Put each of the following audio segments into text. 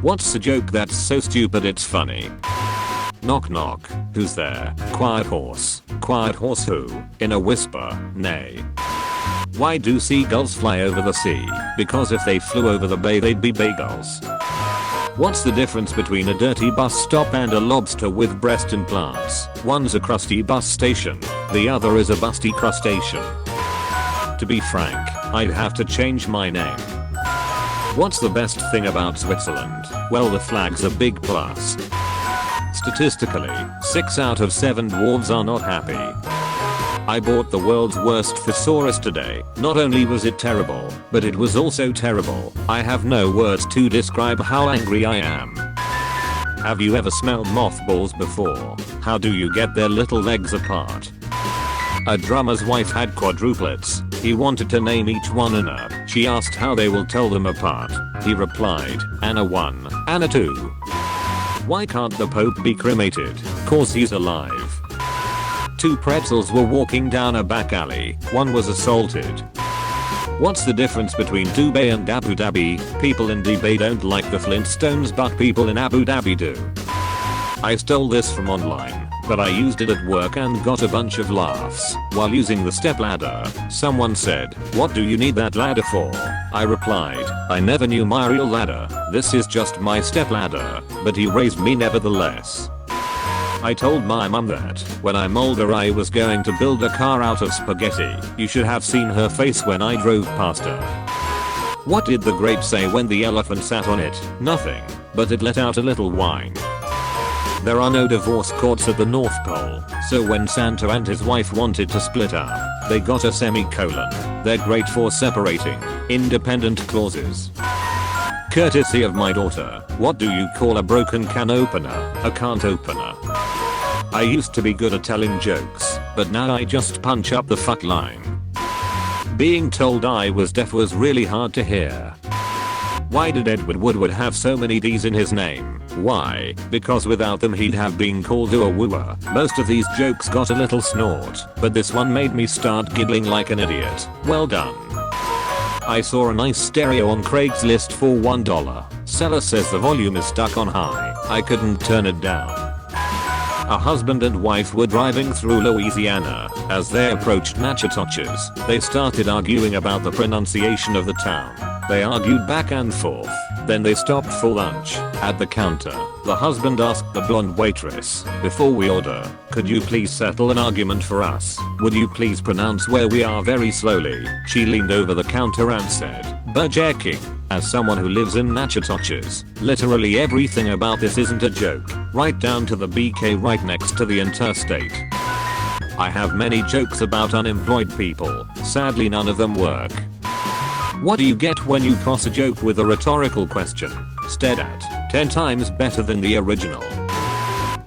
What's a joke that's so stupid it's funny? Knock knock. Who's there? Quiet horse. Quiet horse who? In a whisper, nay. Why do seagulls fly over the sea? Because if they flew over the bay they'd be bagels. What's the difference between a dirty bus stop and a lobster with breast implants? One's a crusty bus station, the other is a busty crustacean. To be frank, I'd have to change my name. What's the best thing about Switzerland? Well, the flag's a big plus. Statistically, 6 out of 7 dwarves are not happy. I bought the world's worst thesaurus today. Not only was it terrible, but it was also terrible. I have no words to describe how angry I am. Have you ever smelled mothballs before? How do you get their little legs apart? A drummer's wife had quadruplets. He wanted to name each one Anna. She asked how they will tell them apart. He replied, Anna 1, Anna 2. Why can't the Pope be cremated? Cause he's alive. 2 pretzels were walking down a back alley. One was assaulted. What's the difference between Dubai and Abu Dhabi? People in Dubai don't like the Flintstones, but people in Abu Dhabi do. I stole this from online, but I used it at work and got a bunch of laughs. While using the stepladder, someone said, "What do you need that ladder for?" I replied, "I never knew my real ladder. This is just my stepladder," but he raised me nevertheless. I told my mum that when I'm older I was going to build a car out of spaghetti. You should have seen her face when I drove past her. What did the grape say when the elephant sat on it? Nothing, but it let out a little whine. There are no divorce courts at the North Pole, so when Santa and his wife wanted to split up, they got a semicolon. They're great for separating independent clauses. Courtesy of my daughter, what do you call a broken can opener? A can't opener. I used to be good at telling jokes, but now I just punch up the fuck line. Being told I was deaf was really hard to hear. Why did Edward Woodward have so many D's in his name? Why? Because without them he'd have been called a wooer. Most of these jokes got a little snort, but this one made me start giggling like an idiot. Well done. I saw a nice stereo on Craigslist for $1. Seller says the volume is stuck on high. I couldn't turn it down. A husband and wife were driving through Louisiana. As they approached Natchitoches, they started arguing about the pronunciation of the town. They argued back and forth. Then they stopped for lunch. At the counter, the husband asked the blonde waitress, "Before we order, could you please settle an argument for us? Would you please pronounce where we are very slowly?" She leaned over the counter and said, "Burger King." As someone who lives in Natchitoches, literally everything about this isn't a joke, right down to the BK right next to the interstate. I have many jokes about unemployed people, sadly none of them work. What do you get when you cross a joke with a rhetorical question? Stared at. 10 times better than the original.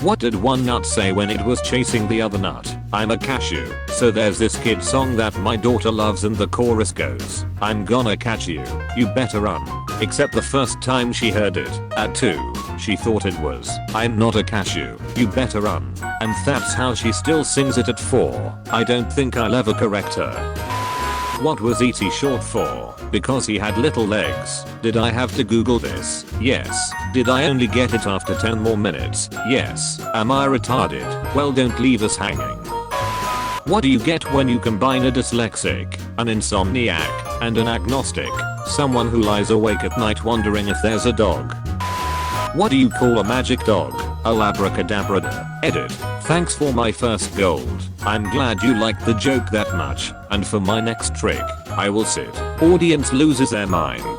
What did one nut say when it was chasing the other nut? "I'm a cashew." So there's this kid song that my daughter loves and the chorus goes, "I'm gonna catch you, you better run." Except the first time she heard it, at 2, she thought it was, "I'm not a cashew, you better run." And that's how she still sings it at 4. I don't think I'll ever correct her. What was E.T. short for? Because he had little legs. Did I have to Google this? Yes. Did I only get it after 10 more minutes? Yes. Am I retarded? Well, don't leave us hanging. What do you get when you combine a dyslexic, an insomniac, and an agnostic? Someone who lies awake at night wondering if there's a dog. What do you call a magic dog? A labracadabra. Edit. Thanks for my first gold. I'm glad you liked the joke that much, and for my next trick, I will sit. Audience loses their mind.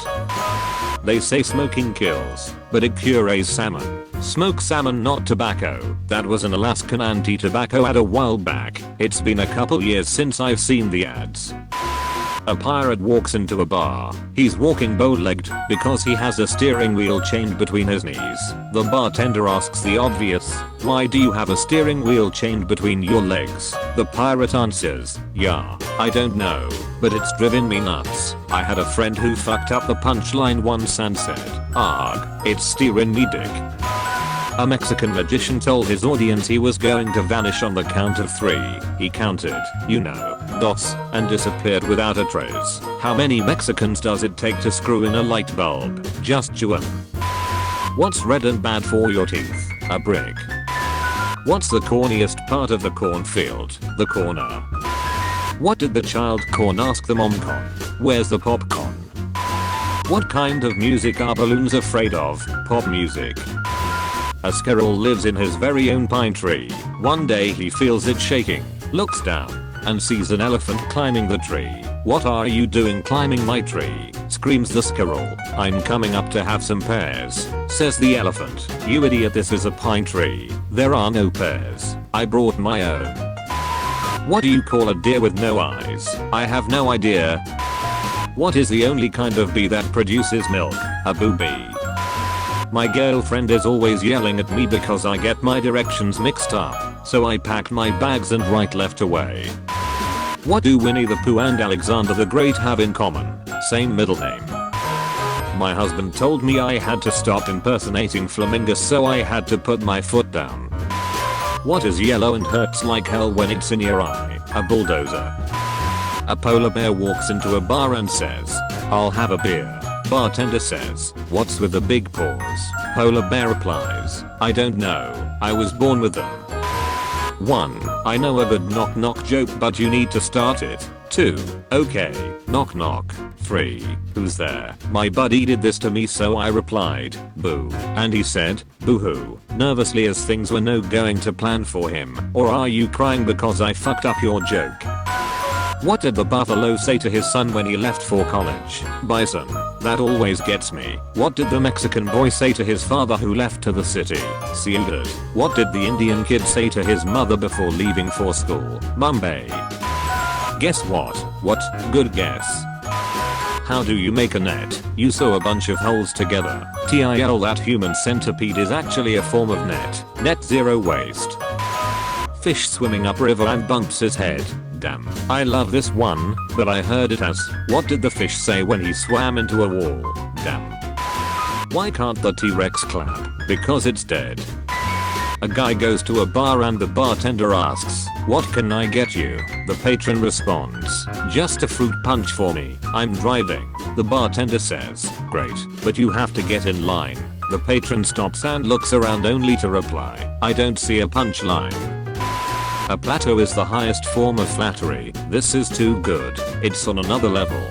They say smoking kills, but it cures salmon. Smoke salmon, not tobacco. That was an Alaskan anti-tobacco ad a while back. It's been a couple years since I've seen the ads. A pirate walks into a bar. He's walking bow-legged because he has a steering wheel chained between his knees. The bartender asks the obvious, "Why do you have a steering wheel chained between your legs?" The pirate answers, "Yeah, I don't know, but it's driven me nuts." I had a friend who fucked up the punchline once and said, "Arg, it's steering me dick." A Mexican magician told his audience he was going to vanish on the count of 3. He counted, dos, and disappeared without a trace. How many Mexicans does it take to screw in a light bulb? Just 2. What's red and bad for your teeth? A brick. What's the corniest part of the cornfield? The corner. What did the child corn ask the mom con? Where's the popcorn? What kind of music are balloons afraid of? Pop music. A squirrel lives in his very own pine tree. One day he feels it shaking, looks down, and sees an elephant climbing the tree. "What are you doing climbing my tree?" screams the squirrel. "I'm coming up to have some pears," says the elephant. "You idiot, this is a pine tree. There are no pears. I brought my own." What do you call a deer with no eyes? I have no idea. What is the only kind of bee that produces milk? A booby. My girlfriend is always yelling at me because I get my directions mixed up, so I pack my bags and right left away. What do Winnie the Pooh and Alexander the Great have in common? Same middle name. My husband told me I had to stop impersonating flamingos, so I had to put my foot down. What is yellow and hurts like hell when it's in your eye? A bulldozer. A polar bear walks into a bar and says, "I'll have a beer." Bartender says, "What's with the big paws?" Polar bear replies, "I don't know. I was born with them." 1. I know a good knock knock joke, but you need to start it. 2. Okay, knock knock. 3. Who's there? My buddy did this to me, so I replied, "Boo." And he said, "Boo-hoo," nervously as things were no going to plan for him. Or are you crying because I fucked up your joke? What did the buffalo say to his son when he left for college? "Bison." That always gets me. What did the Mexican boy say to his father who left to the city? "Ciudad." What did the Indian kid say to his mother before leaving for school? "Bombay." Guess what? What? Good guess. How do you make a net? You sew a bunch of holes together. TIL, that human centipede is actually a form of net. Net zero waste. Fish swimming up river and bumps his head. Damn. I love this one, but I heard it as, what did the fish say when he swam into a wall? Damn. Why can't the T-Rex clap? Because it's dead. A guy goes to a bar and the bartender asks, "What can I get you?" The patron responds, "Just a fruit punch for me. I'm driving." The bartender says, "Great, but you have to get in line." The patron stops and looks around only to reply, "I don't see a punchline." A plateau is the highest form of flattery. This is too good. It's on another level.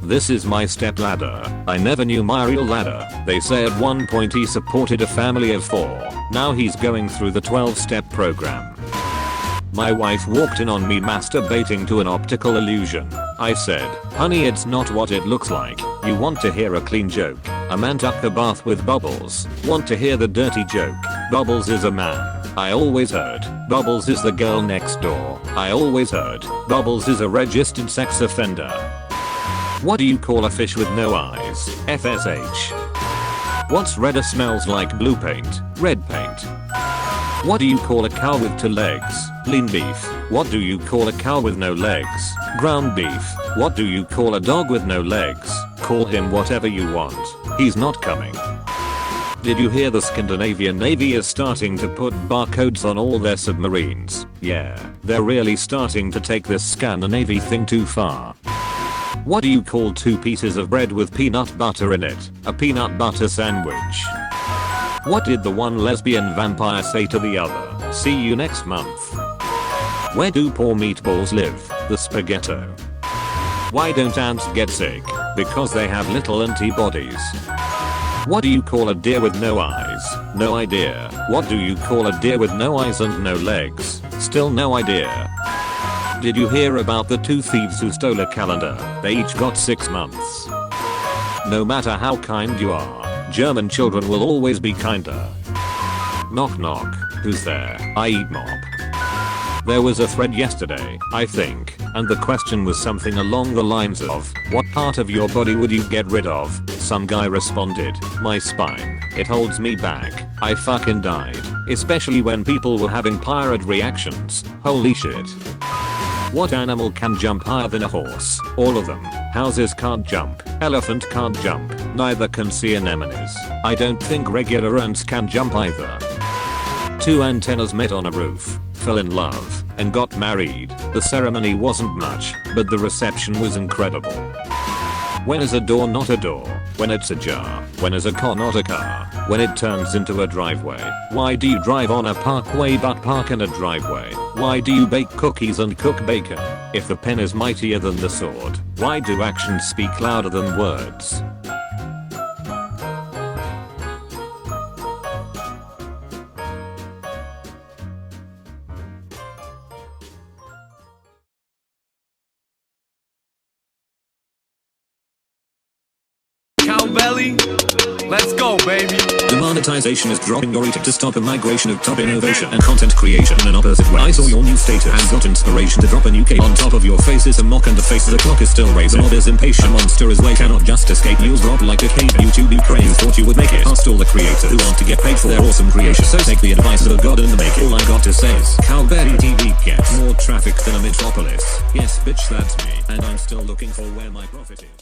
This is my step ladder. I never knew my real ladder. They say at one point he supported a family of 4. Now he's going through the 12-step program. My wife walked in on me masturbating to an optical illusion. I said, "Honey, it's not what it looks like. You want to hear a clean joke? A man took a bath with Bubbles. Want to hear the dirty joke? Bubbles is a man. I always heard Bubbles is the girl next door. I always heard Bubbles is a registered sex offender." What do you call a fish with no eyes? FSH. What's redder smells like blue paint? Red paint. What do you call a cow with 2 legs? Lean beef. What do you call a cow with no legs? Ground beef. What do you call a dog with no legs? Call him whatever you want. He's not coming. Did you hear the Scandinavian Navy is starting to put barcodes on all their submarines? Yeah, they're really starting to take this Scandinavy thing too far. What do you call 2 pieces of bread with peanut butter in it? A peanut butter sandwich. What did the one lesbian vampire say to the other? "See you next month." Where do poor meatballs live? The spaghetto. Why don't ants get sick? Because they have little antibodies. What do you call a deer with no eyes? No idea. What do you call a deer with no eyes and no legs? Still no idea. Did you hear about the 2 thieves who stole a calendar? They each got 6 months. No matter how kind you are, German children will always be kinder. Knock knock. Who's there? I eat mop. There was a thread yesterday, I think, and the question was something along the lines of, what part of your body would you get rid of? Some guy responded, "My spine. It holds me back." I fucking died. Especially when people were having pirate reactions. Holy shit. What animal can jump higher than a horse? All of them. Houses can't jump. Elephant can't jump. Neither can sea anemones. I don't think regular ants can jump either. 2 antennas met on a roof, fell in love, and got married. The ceremony wasn't much, but the reception was incredible. When is a door not a door? When it's a jar. When is a car not a car? When it turns into a driveway. Why do you drive on a parkway but park in a driveway? Why do you bake cookies and cook bacon? If the pen is mightier than the sword, why do actions speak louder than words? Cowbelly, let's go, baby. Demonetization is dropping your rating to stop a migration of top innovation and content creation in an opposite way. I saw your new status and got inspiration to drop a new cape. On top of your face is a mock and the face of the clock is still racing. The mob is impatient, a monster is late, cannot just escape. News drop like a cave. YouTube Ukraine thought you would make it. Past all the creators who want to get paid for their awesome creation. So take the advice of a god and make it. All I got to say is Cowbelly TV gets more traffic than a metropolis. Yes bitch, that's me. And I'm still looking for where my profit is.